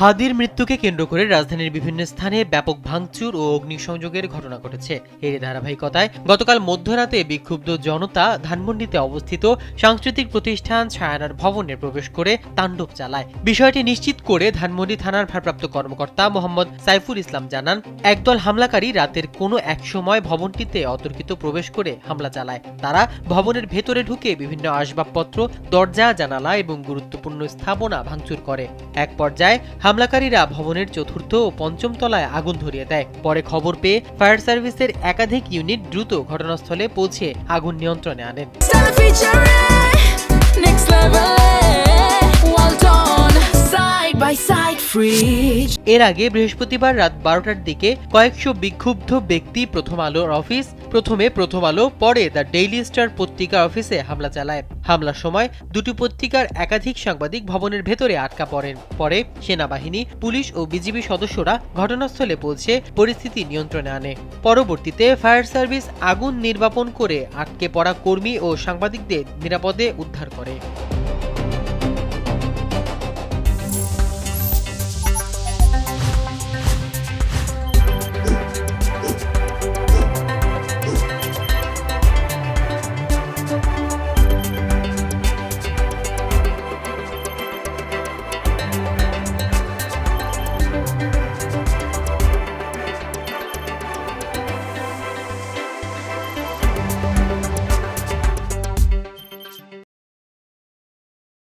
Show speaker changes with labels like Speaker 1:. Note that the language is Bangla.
Speaker 1: হাদির মৃত্যুকে কেন্দ্র করে রাজধানীর বিভিন্ন স্থানে ব্যাপক ভাঙচুর ও অগ্নিসংযোগের ঘটনা ঘটেছে। এর ধারাবাহিকতায় গতকাল মধ্যরাতে বিক্ষুব্ধ জনতা ধানমন্ডিতে অবস্থিত সাংস্কৃতিক প্রতিষ্ঠান ছায়ানট ভবনে প্রবেশ করে তাণ্ডব চালায়। বিষয়টি নিশ্চিত করে ধানমন্ডি থানার ভারপ্রাপ্ত কর্মকর্তা মোহাম্মদ সাইফুল ইসলাম জানান, একদল হামলাকারী রাতের কোনো এক সময় ভবনটিতে অতর্কিত প্রবেশ করে হামলা চালায়। তারা ভবনের ভেতরে ঢুকে বিভিন্ন আসবাবপত্র, দরজা, জানালা এবং গুরুত্বপূর্ণ স্থাপনা ভাঙচুর করে। এক পর্যায়ে হামলাকারীরা ভবনের চতুর্থ ও পঞ্চম তলায় আগুন ধরিয়ে দেয়। পরে খবর পেয়ে ফায়ার সার্ভিসের একাধিক ইউনিট দ্রুত ঘটনাস্থলে পৌঁছে আগুন নিয়ন্ত্রণে আনেন। এর আগে বৃহস্পতিবার রাত 12টার দিকে কয়েকশো বিক্ষুব্ধ ব্যক্তি প্রথমে প্রথম আলো, পরে দ্য ডেইলি স্টার পত্রিকার অফিসে হামলা চালায়। হামলার সময় দুটি পত্রিকার একাধিক সাংবাদিক ভবনের ভেতরে আটকা পড়েন। পরে সেনাবাহিনী, পুলিশ ও বিজিবি সদস্যরা ঘটনাস্থলে পৌঁছে পরিস্থিতি নিয়ন্ত্রণে আনে। পরবর্তীতে ফায়ার সার্ভিস আগুন নির্বাপন করে আটকে পড়া কর্মী ও সাংবাদিকদের নিরাপদে উদ্ধার করে।